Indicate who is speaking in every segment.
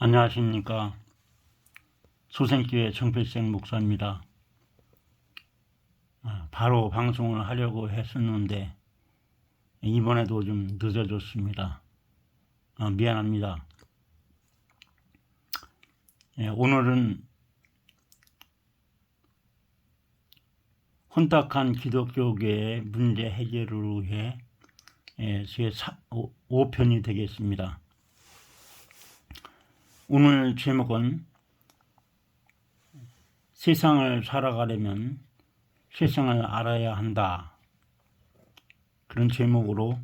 Speaker 1: 안녕하십니까. 소생교회 정필생 목사입니다. 바로 방송을 하려고 했었는데 이번에도 좀 늦어졌습니다. 미안합니다. 오늘은 혼탁한 기독교계의 문제 해결을 위해 제 5편이 되겠습니다. 오늘 제목은 세상을 살아가려면 세상을 알아야 한다. 그런 제목으로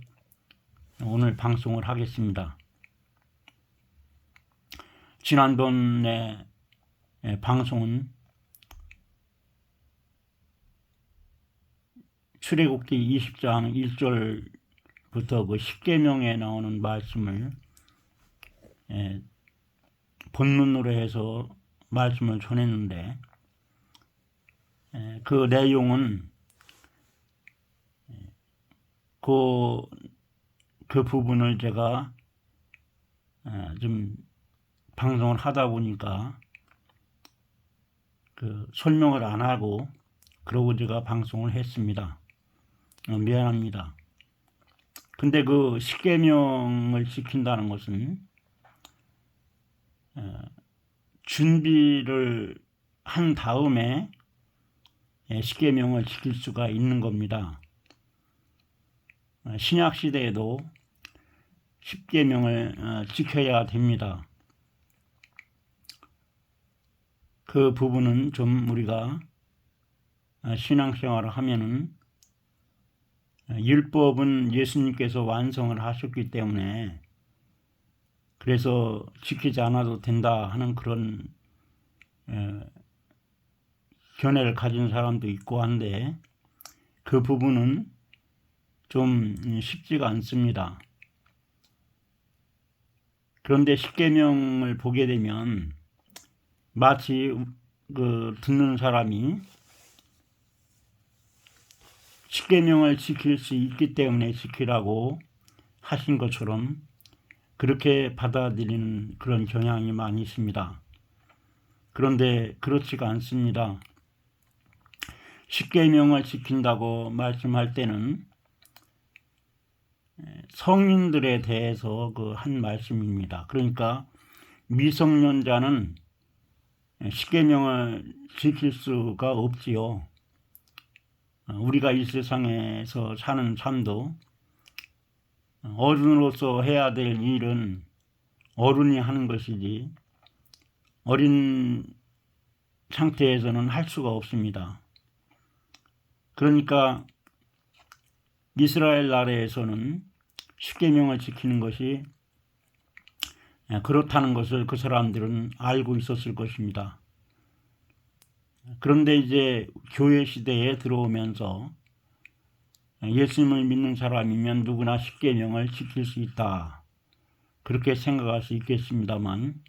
Speaker 1: 오늘 방송을 하겠습니다. 지난번에 방송은 출애굽기 20장 1절부터 그 십계명에 나오는 말씀을 본문으로 해서 말씀을 전했는데 그 내용은 그 부분을 제가 좀 방송을 하다 보니까 그 설명을 안 하고 그러고 제가 방송을 했습니다. 미안합니다. 근데 그 십계명을 지킨다는 것은 준비를 한 다음에 십계명을 지킬 수가 있는 겁니다. 신약 시대에도 십계명을 지켜야 됩니다. 그 부분은 좀 우리가 신앙생활을 하면은 율법은 예수님께서 완성을 하셨기 때문에 그래서 지키지 않아도 된다 하는 그런 견해를 가진 사람도 있고 한데 그 부분은 좀 쉽지가 않습니다. 그런데 십계명을 보게 되면 마치 그 듣는 사람이 십계명을 지킬 수 있기 때문에 지키라고 하신 것처럼 그렇게 받아들이는 그런 경향이 많이 있습니다. 그런데 그렇지가 않습니다. 십계명을 지킨다고 말씀할 때는 성인들에 대해서 그 한 말씀입니다. 그러니까 미성년자는 십계명을 지킬 수가 없지요. 우리가 이 세상에서 사는 삶도 어른으로서 해야 될 일은 어른이 하는 것이지 어린 상태에서는 할 수가 없습니다. 그러니까 이스라엘 나라에서는 십계명을 지키는 것이 그렇다는 것을 그 사람들은 알고 있었을 것입니다. 그런데 이제 교회 시대에 들어오면서 예수님을 믿는 사람이면 누구나 십계명을 지킬 수 있다. 그렇게 생각할 수 있겠습니다만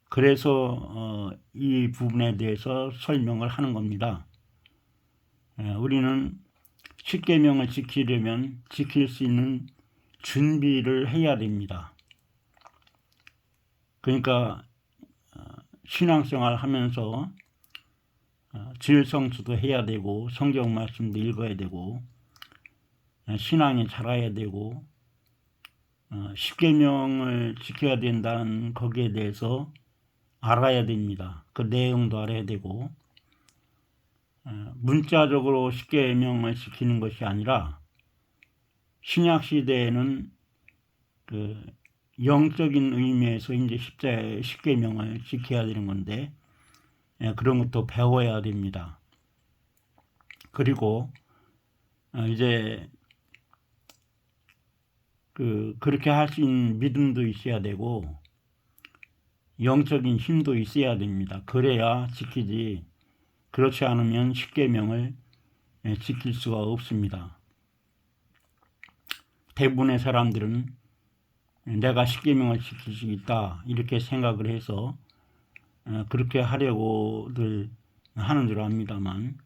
Speaker 1: 그래서 이 부분에 대해서 설명을 하는 겁니다. 우리는 십계명을 지키려면 지킬 수 있는 준비를 해야 됩니다. 그러니까 신앙생활 하면서 주일성수도 해야 되고 성경 말씀도 읽어야 되고 신앙이 자라야 되고 십계명을 지켜야 된다는 거기에 대해서 알아야 됩니다. 그 내용도 알아야 되고 문자적으로 십계명을 지키는 것이 아니라 신약 시대에는 그 영적인 의미에서 이제 십계명을 지켜야 되는 건데 그런 것도 배워야 됩니다. 그리고 이제 그렇게 할 수 있는 믿음도 있어야 되고 영적인 힘도 있어야 됩니다. 그래야 지키지 그렇지 않으면 십계명을 지킬 수가 없습니다. 대부분의 사람들은 내가 십계명을 지킬 수 있다 이렇게 생각을 해서 그렇게 하려고들 하는 줄 압니다만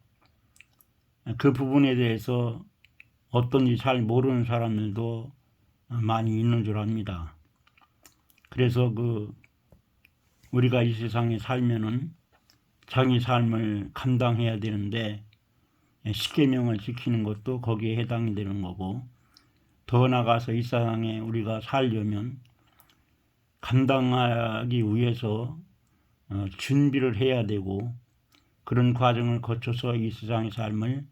Speaker 1: 그 부분에 대해서 어떤지 잘 모르는 사람들도 많이 있는 줄 압니다. 그래서 그 우리가 이 세상에 살면은 자기 삶을 감당해야 되는데 십계명을 지키는 것도 거기에 해당이 되는 거고, 더 나아가서 이 세상에 우리가 살려면 감당하기 위해서 준비를 해야 되고, 그런 과정을 거쳐서 이 세상의 삶을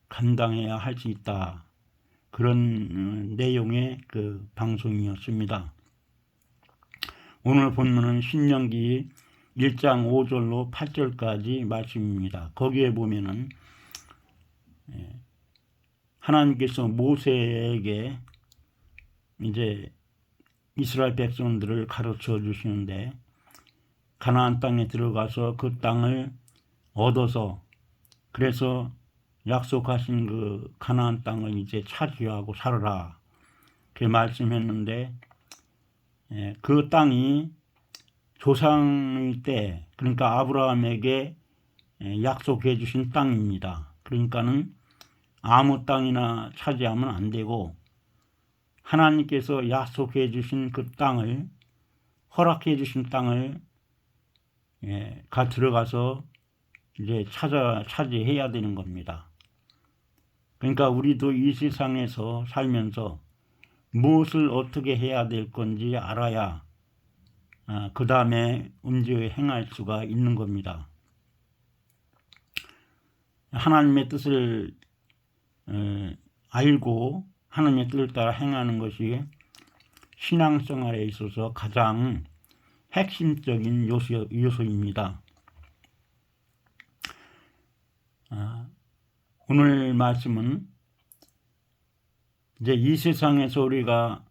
Speaker 1: 감당해야 할 수 있다. 그런 내용의 그 방송이었습니다. 오늘 본문은 신명기 1장 5절로 8절까지 말씀입니다. 거기에 보면은 하나님께서 모세에게 이제 이스라엘 백성들을 가르쳐 주시는데, 가나안 땅에 들어가서 그 땅을 얻어서, 그래서 약속하신 그 가나안 땅을 이제 차지하고 살아라, 그 말씀했는데, 그 땅이 조상의 때, 그러니까 아브라함에게 약속해 주신 땅입니다. 그러니까는 아무 땅이나 차지하면 안 되고, 하나님께서 약속해 주신 그 땅을, 허락해 주신 땅을 가 들어가서 이제 차지해야 되는 겁니다. 그러니까 우리도 이 세상에서 살면서 무엇을 어떻게 해야 될 건지 알아야 그 다음에 움직여 행할 수가 있는 겁니다. 하나님의 뜻을 알고 하나님의 뜻을 따라 행하는 것이 신앙생활에 있어서 가장 핵심적인 요소입니다. 오늘 말씀은 이제 이 세상에서 우리가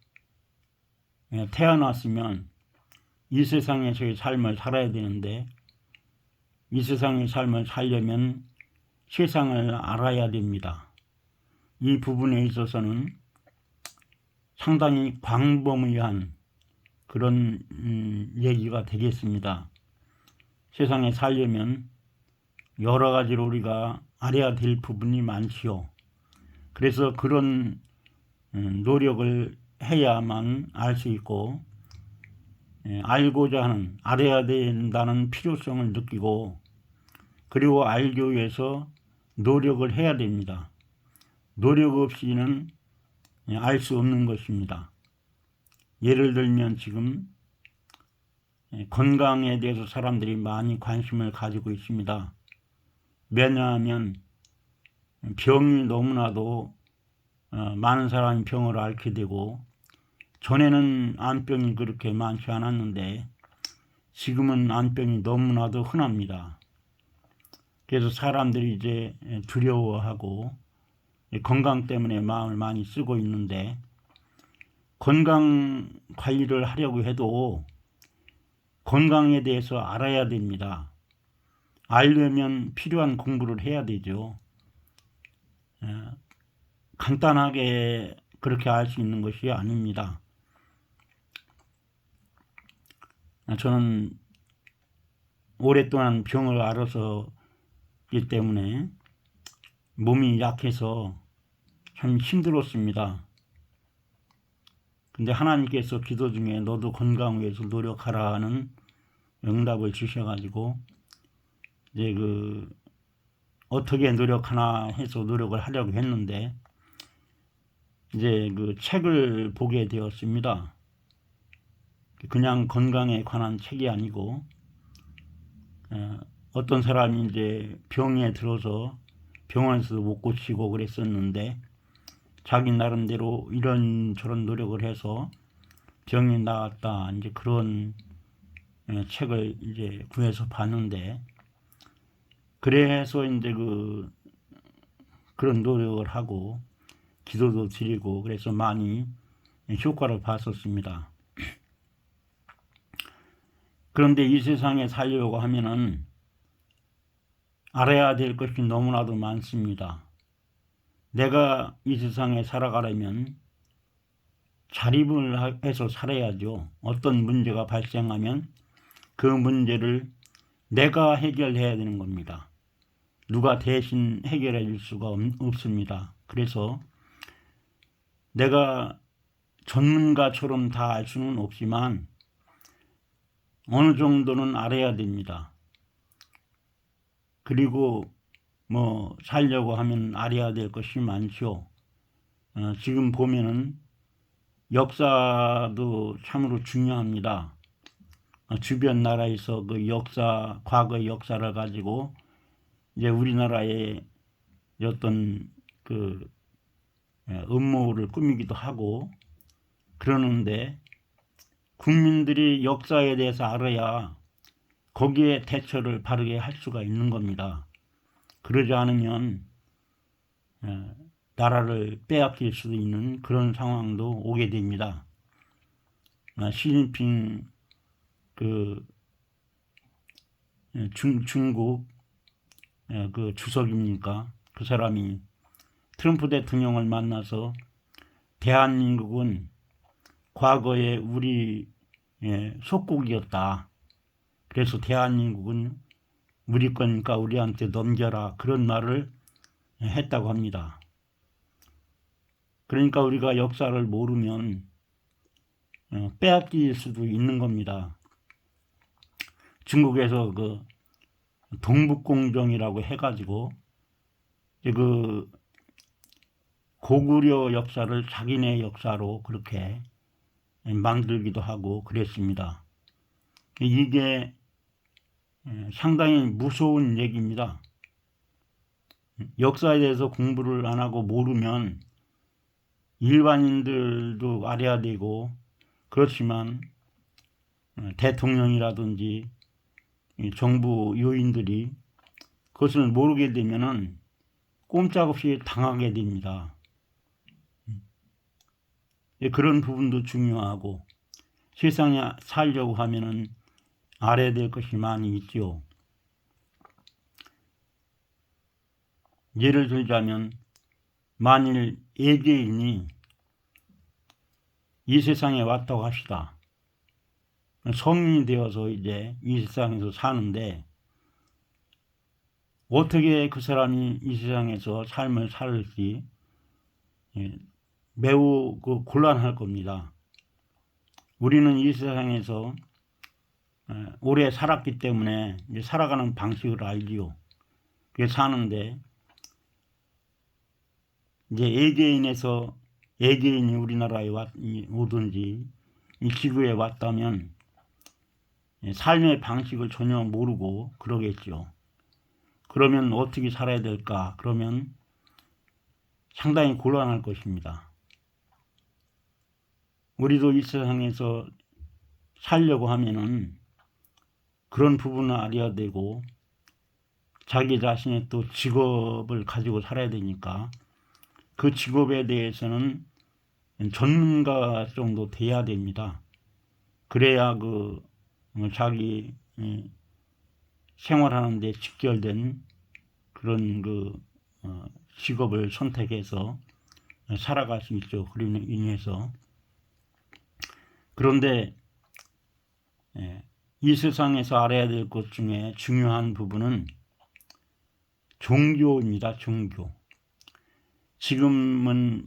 Speaker 1: 태어났으면 이 세상에서의 삶을 살아야 되는데, 이 세상의 삶을 살려면 세상을 알아야 됩니다. 이 부분에 있어서는 상당히 광범위한 그런 얘기가 되겠습니다. 세상에 살려면 여러 가지로 우리가 알아야 될 부분이 많지요. 그래서 그런 노력을 해야만 알 수 있고, 알고자 하는, 알아야 된다는 필요성을 느끼고, 그리고 알기 위해서 노력을 해야 됩니다. 노력 없이는 알 수 없는 것입니다. 예를 들면 지금 건강에 대해서 사람들이 많이 관심을 가지고 있습니다. 왜냐하면 병이 너무나도 많은 사람이 병을 앓게 되고, 전에는 암병이 그렇게 많지 않았는데 지금은 암병이 너무나도 흔합니다. 그래서 사람들이 이제 두려워하고 건강 때문에 마음을 많이 쓰고 있는데, 건강 관리를 하려고 해도 건강에 대해서 알아야 됩니다. 알려면 필요한 공부를 해야 되죠. 간단하게 그렇게 알 수 있는 것이 아닙니다. 저는 오랫동안 병을 앓아서기 때문에 몸이 약해서 참 힘들었습니다. 근데 하나님께서 기도 중에 너도 건강 위해서 노력하라는 응답을 주셔가지고 이제 어떻게 노력하나 해서 노력을 하려고 했는데, 이제 책을 보게 되었습니다. 그냥 건강에 관한 책이 아니고, 어떤 사람이 이제 병에 들어서 병원에서도 못 고치고 그랬었는데, 자기 나름대로 이런저런 노력을 해서 병이 나았다, 이제 그런 책을 이제 구해서 봤는데, 그래서 이제 그런 노력을 하고 기도도 드리고 그래서 많이 효과를 봤었습니다. 그런데 이 세상에 살려고 하면은 알아야 될 것이 너무나도 많습니다. 내가 이 세상에 살아가려면 자립을 해서 살아야죠. 어떤 문제가 발생하면 그 문제를 내가 해결해야 되는 겁니다. 누가 대신 해결해 줄 수가 없습니다. 그래서 내가 전문가처럼 다 알 수는 없지만 어느 정도는 알아야 됩니다. 그리고 뭐 살려고 하면 알아야 될 것이 많죠. 지금 보면은 역사도 참으로 중요합니다. 주변 나라에서 그 역사, 과거의 역사를 가지고 이제 우리나라의 어떤 그 음모를 꾸미기도 하고 그러는데, 국민들이 역사에 대해서 알아야 거기에 대처를 바르게 할 수가 있는 겁니다. 그러지 않으면 나라를 빼앗길 수도 있는 그런 상황도 오게 됩니다. 시진핑 그 중국 그 주석입니까? 그 사람이 트럼프 대통령을 만나서 대한민국은 과거에 우리 속국이었다. 그래서 대한민국은 우리 거니까 우리한테 넘겨라. 그런 말을 했다고 합니다. 그러니까 우리가 역사를 모르면 빼앗길 수도 있는 겁니다. 중국에서 그 동북공정이라고 해가지고 그 고구려 역사를 자기네 역사로 그렇게 만들기도 하고 그랬습니다. 이게 상당히 무서운 얘기입니다. 역사에 대해서 공부를 안 하고 모르면 일반인들도 알아야 되고, 그렇지만 대통령이라든지 정부 요인들이 그것을 모르게 되면은 꼼짝없이 당하게 됩니다. 그런 부분도 중요하고, 세상에 살려고 하면은 알아야 될 것이 많이 있죠. 예를 들자면, 만일 외계인이 이 세상에 왔다고 합시다. 성인이 되어서 이제 이 세상에서 사는데, 어떻게 그 사람이 이 세상에서 삶을 살을지 매우 곤란할 겁니다. 우리는 이 세상에서 오래 살았기 때문에 이제 살아가는 방식을 알지요. 그래서 사는데, 이제 외계인이 우리나라에 오든지 이 지구에 왔다면 삶의 방식을 전혀 모르고 그러겠죠. 그러면 어떻게 살아야 될까? 그러면 상당히 곤란할 것입니다. 우리도 이 세상에서 살려고 하면은 그런 부분을 알아야 되고, 자기 자신의 또 직업을 가지고 살아야 되니까 그 직업에 대해서는 전문가 정도 돼야 됩니다. 그래야 그 자기 생활하는 데 직결된 그런 그 직업을 선택해서 살아갈 수 있죠. 그로 인해서. 그런데 이 세상에서 알아야 될 것 중에 중요한 부분은 종교입니다. 종교. 지금은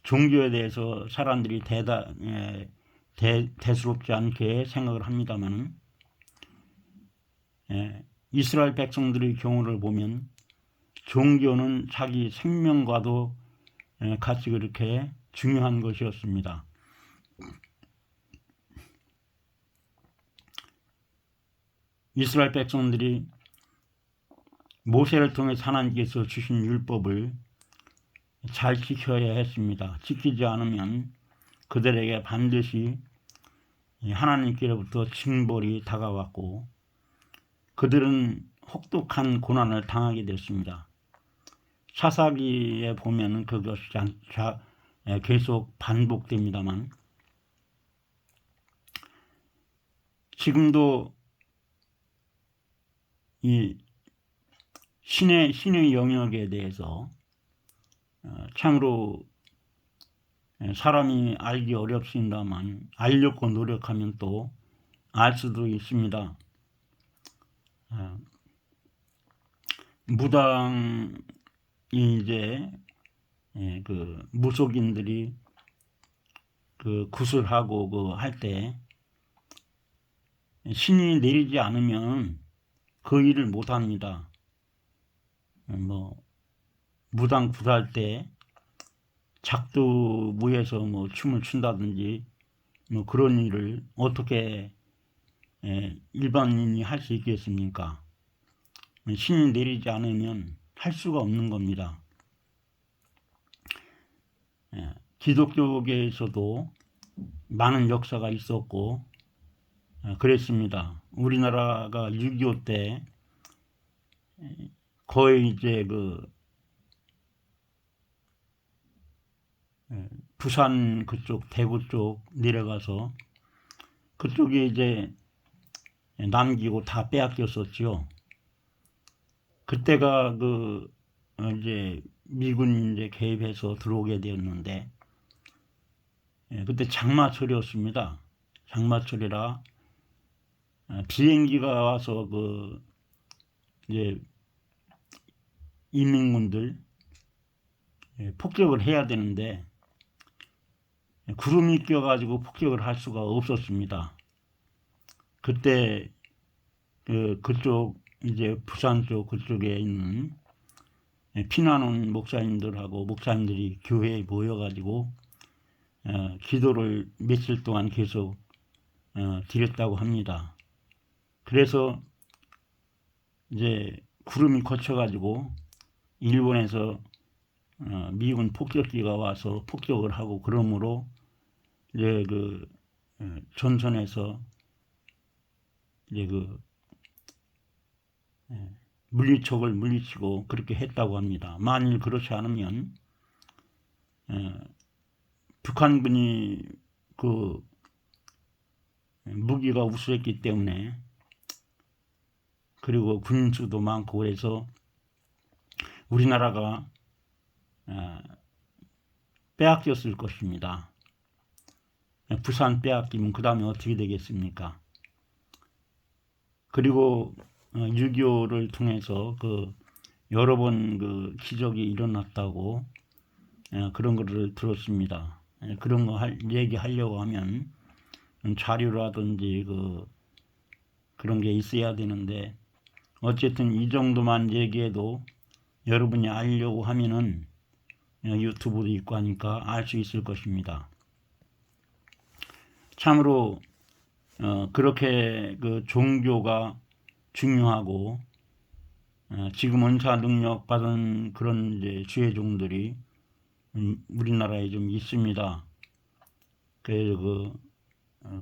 Speaker 1: 종교에 대해서 사람들이 대수롭지 않게 생각을 합니다만, 이스라엘 백성들의 경우를 보면 종교는 자기 생명과도 같이 그렇게 중요한 것이었습니다. 이스라엘 백성들이 모세를 통해 하나님께서 주신 율법을 잘 지켜야 했습니다. 지키지 않으면 그들에게 반드시 하나님께로부터 징벌이 다가왔고, 그들은 혹독한 고난을 당하게 됐습니다. 사사기에 보면 그것이 계속 반복됩니다만, 지금도 이 신의 영역에 대해서 참으로 사람이 알기 어렵습니다만, 알려고 노력하면 또 알 수도 있습니다. 무당이 이제 그 무속인들이 그 구슬하고 그 할 때 신이 내리지 않으면 그 일을 못 합니다. 뭐 무당 구달 때 작두무에서 뭐 춤을 춘다든지 뭐 그런 일을 어떻게 일반인이 할 수 있겠습니까? 신이 내리지 않으면 할 수가 없는 겁니다. 기독교계에서도 많은 역사가 있었고 그랬습니다. 우리나라가 6.25 때 거의 이제 부산 그쪽 대구 쪽 내려가서 그쪽에 이제 남기고 다 빼앗겼었죠. 그때가 이제 미군이 이제 개입해서 들어오게 되었는데 그때 장마철이었습니다. 장마철이라 비행기가 와서 이제 인민군들 폭격을 해야 되는데 구름이 껴가지고 폭격을 할 수가 없었습니다. 그때 그쪽 이제 부산 쪽 그쪽에 있는 피난 온 목사님들하고 목사님들이 교회에 모여가지고 기도를 며칠 동안 계속 드렸다고 합니다. 그래서 이제 구름이 거쳐가지고 일본에서 미군 폭격기가 와서 폭격을 하고 그러므로 이제 전선에서 이제 물리적을 물리치고 그렇게 했다고 합니다. 만일 그렇지 않으면 북한군이 무기가 우수했기 때문에 그리고 군인수도 많고 그래서 우리나라가 빼앗겼을 것입니다. 부산 빼앗기면 그 다음에 어떻게 되겠습니까? 그리고 6.25를 통해서 여러 번 기적이 일어났다고 그런 것을 들었습니다. 그런 거 얘기하려고 하면 자료라든지 그런 게 있어야 되는데 어쨌든 이 정도만 얘기해도 여러분이 알려고 하면은 유튜브도 있고 하니까 알 수 있을 것입니다. 참으로 그렇게 종교가 중요하고 지금 은사 능력 받은 그런 이제 주회종들이 우리나라에 좀 있습니다. 그래서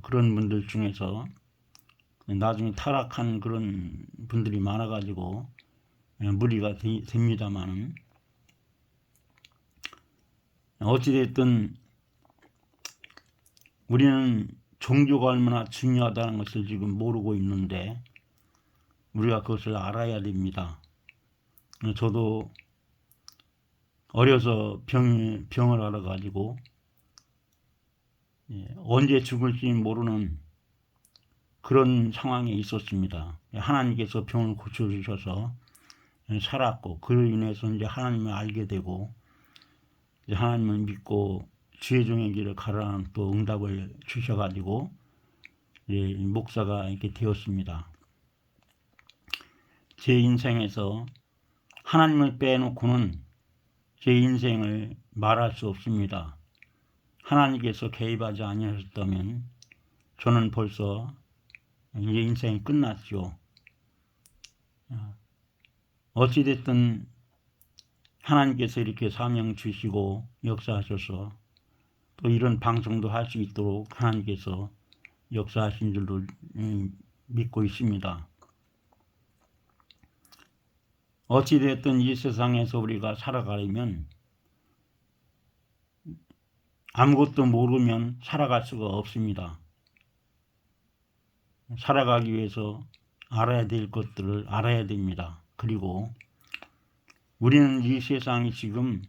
Speaker 1: 그런 분들 중에서 나중에 타락한 그런 분들이 많아가지고 무리가 됩니다만은 어찌됐든 우리는 종교가 얼마나 중요하다는 것을 지금 모르고 있는데 우리가 그것을 알아야 됩니다. 저도 어려서 병을 알아가지고 언제 죽을지 모르는 그런 상황에 있었습니다. 하나님께서 병을 고쳐주셔서 살았고 그로 인해서 이제 하나님을 알게 되고 이제 하나님을 믿고 주의종의 길을 가라는 또 응답을 주셔가지고 목사가 이렇게 되었습니다. 제 인생에서 하나님을 빼놓고는 제 인생을 말할 수 없습니다. 하나님께서 개입하지 아니하셨다면 저는 벌써 이제 인생이 끝났죠. 어찌됐든 하나님께서 이렇게 사명 주시고 역사하셔서 또 이런 방송도 할 수 있도록 하나님께서 역사하신 줄로 믿고 있습니다. 어찌됐든 이 세상에서 우리가 살아가려면 아무것도 모르면 살아갈 수가 없습니다. 살아가기 위해서 알아야 될 것들을 알아야 됩니다. 그리고 우리는 이 세상이 지금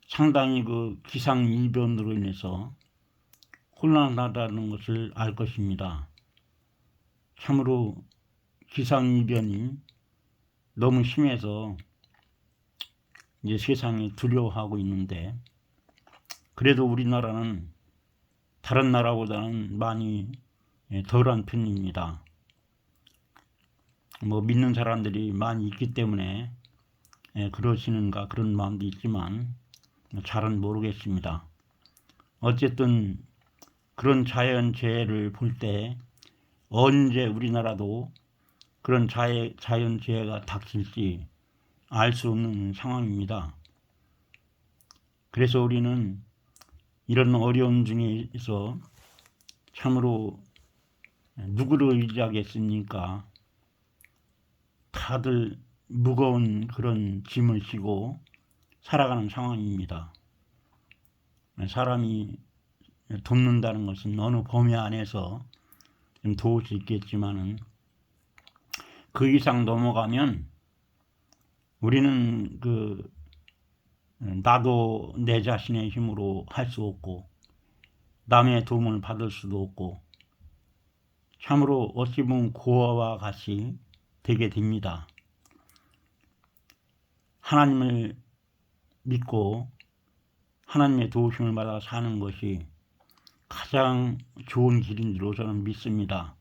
Speaker 1: 상당히 기상이변으로 인해서 혼란하다는 것을 알 것입니다. 참으로 기상이변이 너무 심해서 이제 세상이 두려워하고 있는데 그래도 우리나라는 다른 나라보다는 많이 덜한 편입니다. 뭐 믿는 사람들이 많이 있기 때문에 그러시는가 그런 마음도 있지만 잘은 모르겠습니다. 어쨌든 그런 자연재해를 볼 때 언제 우리나라도 그런 자연재해가 닥칠지 알 수 없는 상황입니다. 그래서 우리는 이런 어려움 중에서 참으로 누구를 의지하겠습니까? 다들 무거운 그런 짐을 지고 살아가는 상황입니다. 사람이 돕는다는 것은 어느 범위 안에서 좀 도울 수 있겠지만은 그 이상 넘어가면 우리는 나도 내 자신의 힘으로 할 수 없고 남의 도움을 받을 수도 없고 참으로 어찌 보면 고아와 같이 되게 됩니다. 하나님을 믿고 하나님의 도우심을 받아 사는 것이 가장 좋은 길인 줄로 저는 믿습니다.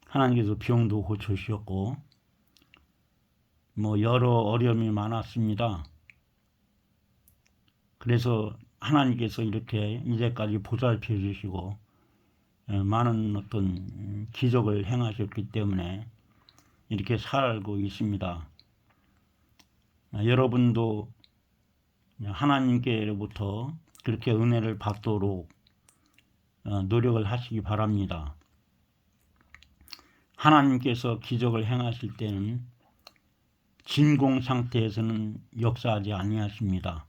Speaker 1: 하나님께서 병도 고쳐주셨고 뭐 여러 어려움이 많았습니다. 그래서 하나님께서 이렇게 이제까지 보살펴 주시고 많은 어떤 기적을 행하셨기 때문에 이렇게 살고 있습니다. 여러분도 하나님께로부터 그렇게 은혜를 받도록 노력을 하시기 바랍니다. 하나님께서 기적을 행하실 때는 진공 상태에서는 역사하지 아니하십니다.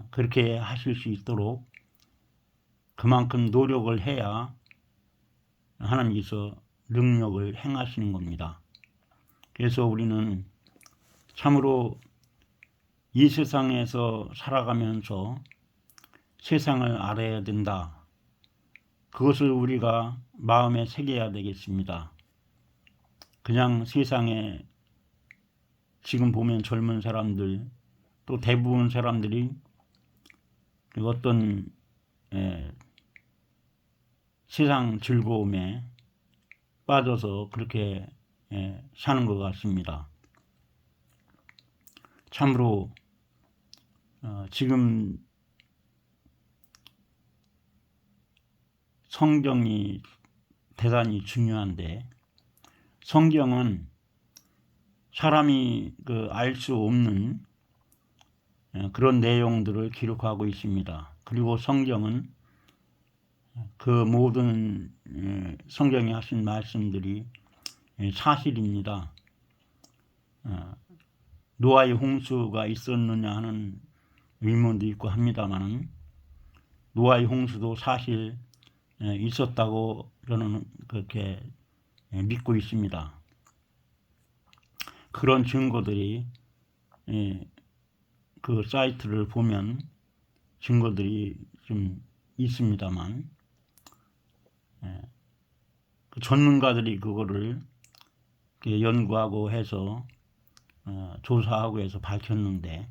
Speaker 1: 그렇게 하실 수 있도록 그만큼 노력을 해야 하나님께서 능력을 행하시는 겁니다. 그래서 우리는 참으로 이 세상에서 살아가면서 세상을 알아야 된다. 그것을 우리가 마음에 새겨야 되겠습니다. 그냥 세상에 지금 보면 젊은 사람들 또 대부분 사람들이 어떤 세상 즐거움에 빠져서 그렇게 사는 것 같습니다. 참으로 지금 성경이 대단히 중요한데 성경은 사람이 알 수 없는 그런 내용들을 기록하고 있습니다. 그리고 성경은 그 모든 성경에 하신 말씀들이 사실입니다. 노아의 홍수가 있었느냐 하는 의문도 있고 합니다만 노아의 홍수도 사실 있었다고 저는 그렇게 믿고 있습니다. 그런 증거들이 그 사이트를 보면 증거들이 좀 있습니다만 그 전문가들이 그거를 연구하고 해서 조사하고 해서 밝혔는데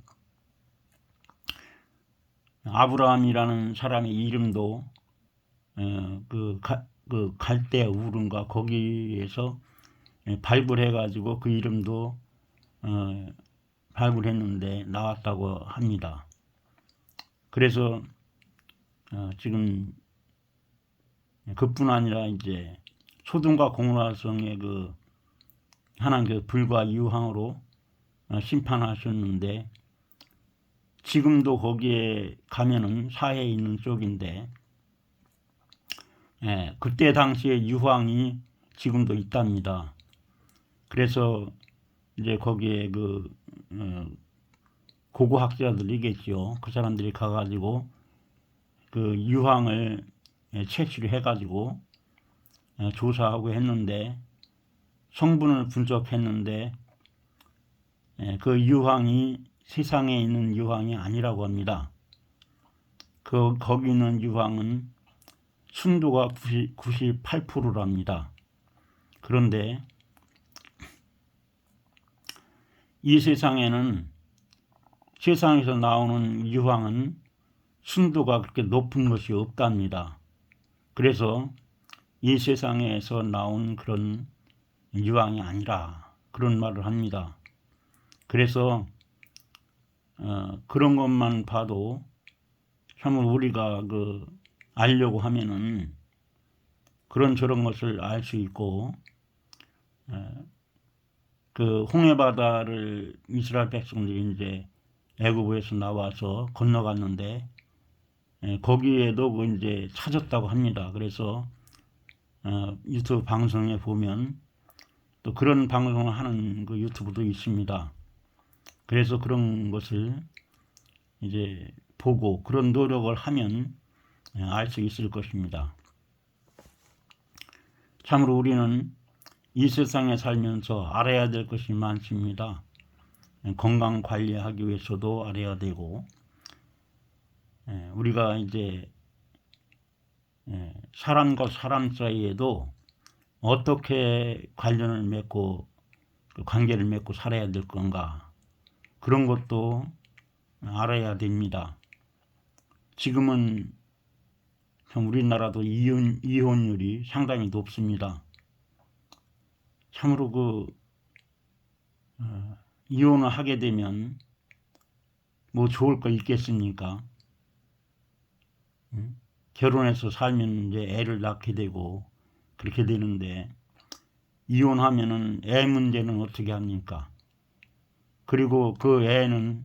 Speaker 1: 아브라함이라는 사람의 이름도 그 갈대 우른가 거기에서 발굴해 가지고 그 이름도 발굴했는데 나왔다고 합니다. 그래서 지금 그뿐 아니라 이제 소돔과 고모라성의 하나님 불과 유황으로 심판하셨는데 지금도 거기에 가면은 사해에 있는 쪽인데 그때 당시에 유황이 지금도 있답니다. 그래서 이제 거기에 고고학자들이겠죠. 그 사람들이 가가지고 그 유황을 채취를 해가지고 조사하고 했는데 성분을 분석했는데 그 유황이 세상에 있는 유황이 아니라고 합니다. 거기 있는 유황은 순도가 98%랍니다. 그런데 이 세상에는 세상에서 나오는 유황은 순도가 그렇게 높은 것이 없답니다. 그래서 이 세상에서 나온 그런 유황이 아니라 그런 말을 합니다. 그래서 그런 것만 봐도 참 우리가 알려고 하면은 그런 저런 것을 알 수 있고, 그 홍해 바다를 이스라엘 백성들이 이제 애굽에서 나와서 건너갔는데, 거기에도 이제 찾았다고 합니다. 그래서 유튜브 방송에 보면 또 그런 방송을 하는 그 유튜브도 있습니다. 그래서 그런 것을 이제 보고 그런 노력을 하면 알 수 있을 것입니다. 참으로 우리는 이 세상에 살면서 알아야 될 것이 많습니다. 건강 관리하기 위해서도 알아야 되고, 우리가 이제 사람과 사람 사이에도 어떻게 관련을 맺고 관계를 맺고 살아야 될 건가, 그런 것도 알아야 됩니다. 지금은 참 우리나라도 이혼율이 상당히 높습니다. 참으로 이혼을 하게 되면 뭐 좋을 거 있겠습니까? 결혼해서 살면 이제 애를 낳게 되고 그렇게 되는데, 이혼하면은 애 문제는 어떻게 합니까? 그리고 그 애는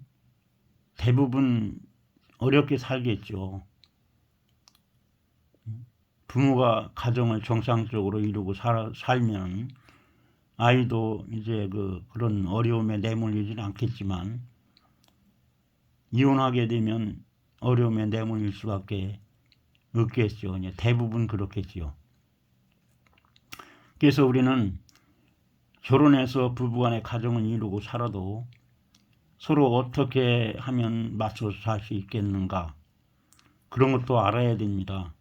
Speaker 1: 대부분 어렵게 살겠죠. 부모가 가정을 정상적으로 이루고 살면 아이도 이제 그런 어려움에 내몰리지는 않겠지만, 이혼하게 되면 어려움에 내몰릴 수밖에 없겠죠. 대부분 그렇겠지요. 그래서 우리는 결혼해서 부부간의 가정을 이루고 살아도 서로 어떻게 하면 맞춰서 살 수 있겠는가, 그런 것도 알아야 됩니다.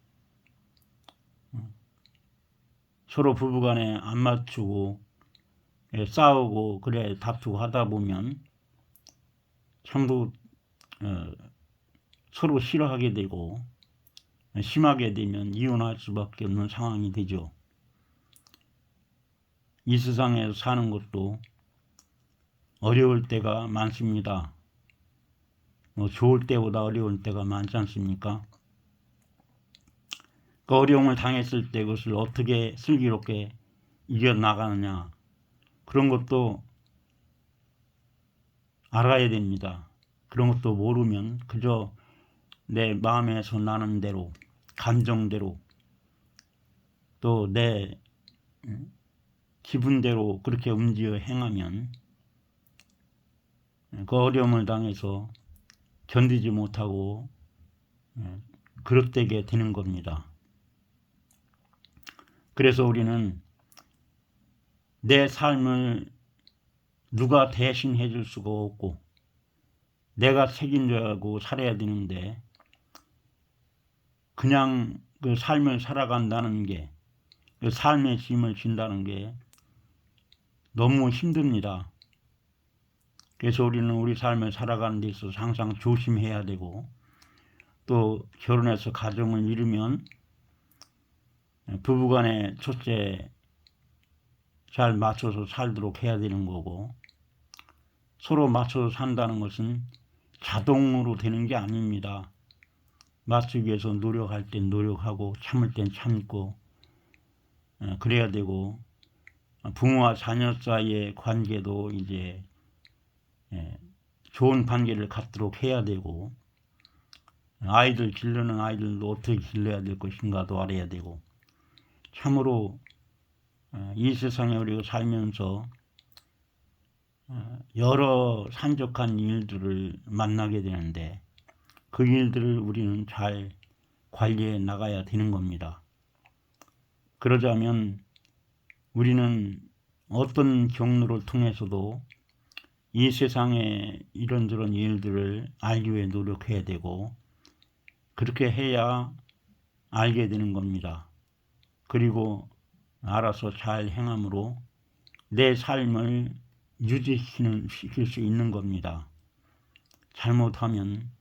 Speaker 1: 서로 부부간에 안 맞추고 싸우고 그래 다투고 하다 보면 전부 서로 싫어하게 되고, 심하게 되면 이혼할 수밖에 없는 상황이 되죠. 이 세상에서 사는 것도 어려울 때가 많습니다. 좋을 때보다 어려울 때가 많지 않습니까? 그 어려움을 당했을 때 그것을 어떻게 슬기롭게 이겨나가느냐, 그런 것도 알아야 됩니다. 그런 것도 모르면 그저 내 마음에서 나는 대로, 감정대로, 또 내 기분대로 그렇게 움직여 행하면 그 어려움을 당해서 견디지 못하고 그릇되게 되는 겁니다. 그래서 우리는 내 삶을 누가 대신해 줄 수가 없고 내가 책임져고 살아야 되는데, 그냥 그 삶을 살아간다는 게, 그 삶의 짐을 진다는 게 너무 힘듭니다. 그래서 우리는 우리 삶을 살아가는 데 있어서 항상 조심해야 되고, 또 결혼해서 가정을 이루면 부부간에 첫째 잘 맞춰서 살도록 해야 되는 거고, 서로 맞춰서 산다는 것은 자동으로 되는 게 아닙니다. 맞추기 위해서 노력할 땐 노력하고 참을 땐 참고 그래야 되고, 부모와 자녀 사이의 관계도 이제 좋은 관계를 갖도록 해야 되고, 아이들 길르는 아이들도 어떻게 길러야 될 것인가도 알아야 되고, 참으로 이 세상에 우리가 살면서 여러 산적한 일들을 만나게 되는데, 그 일들을 우리는 잘 관리해 나가야 되는 겁니다. 그러자면 우리는 어떤 경로를 통해서도 이 세상에 이런저런 일들을 알기 위해 노력해야 되고, 그렇게 해야 알게 되는 겁니다. 그리고 알아서 잘 행함으로 내 삶을 유지시킬 수 있는 겁니다. 잘못하면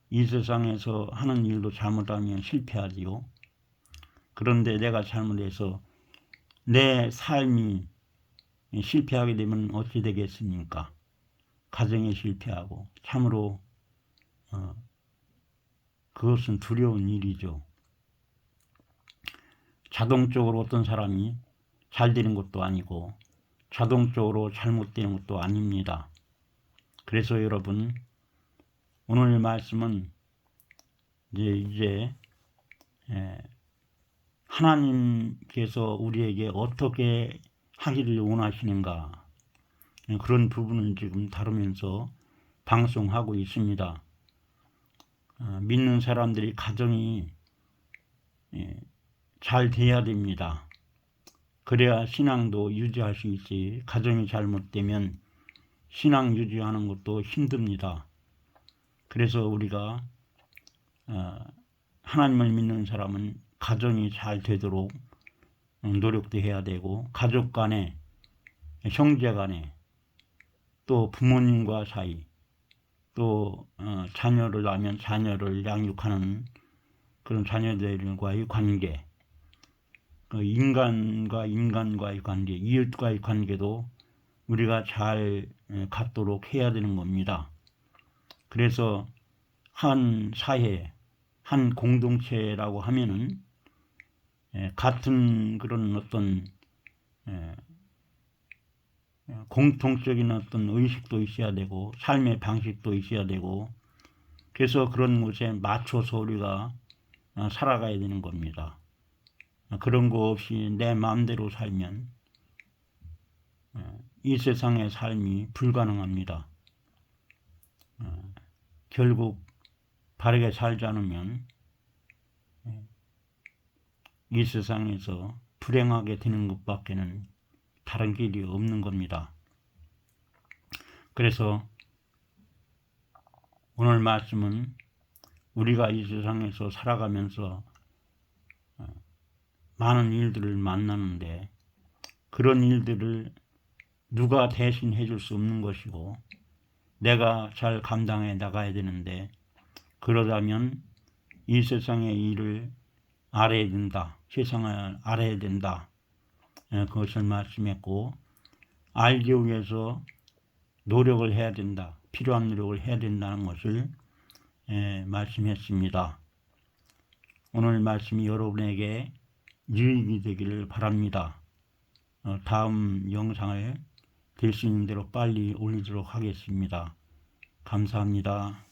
Speaker 1: 이 세상에서 하는 일도 잘못하면 실패하지요. 그런데 내가 잘못해서 내 삶이 실패하게 되면 어찌 되겠습니까? 가정에 실패하고 참으로 그것은 두려운 일이죠. 자동적으로 어떤 사람이 잘 되는 것도 아니고 자동적으로 잘못되는 것도 아닙니다. 그래서 여러분, 오늘 말씀은 이제 하나님께서 우리에게 어떻게 하기를 원하시는가, 그런 부분을 지금 다루면서 방송하고 있습니다. 믿는 사람들이 가정이 잘 돼야 됩니다. 그래야 신앙도 유지할 수 있지, 가정이 잘못되면 신앙 유지하는 것도 힘듭니다. 그래서 우리가 하나님을 믿는 사람은 가정이 잘 되도록 노력도 해야 되고, 가족 간에, 형제 간에, 또 부모님과 사이, 또 자녀를 낳으면 자녀를 양육하는 그런 자녀들과의 관계, 인간과 인간과의 관계, 이웃과의 관계도 우리가 잘 갖도록 해야 되는 겁니다. 그래서 한 사회, 한 공동체라고 하면은 같은 그런 어떤 공통적인 어떤 의식도 있어야 되고 삶의 방식도 있어야 되고, 그래서 그런 곳에 맞춰서 우리가 살아가야 되는 겁니다. 그런 거 없이 내 마음대로 살면 이 세상의 삶이 불가능합니다. 결국 바르게 살지 않으면 이 세상에서 불행하게 되는 것밖에는 다른 길이 없는 겁니다. 그래서 오늘 말씀은 우리가 이 세상에서 살아가면서 많은 일들을 만나는데, 그런 일들을 누가 대신 해줄 수 없는 것이고 내가 잘 감당해 나가야 되는데, 그러다면 이 세상의 일을 알아야 된다, 세상을 알아야 된다, 그것을 말씀했고, 알기 위해서 노력을 해야 된다, 필요한 노력을 해야 된다는 것을 말씀했습니다. 오늘 말씀이 여러분에게 유익이 되기를 바랍니다. 다음 영상을 될 수 있는 대로 빨리 올리도록 하겠습니다. 감사합니다.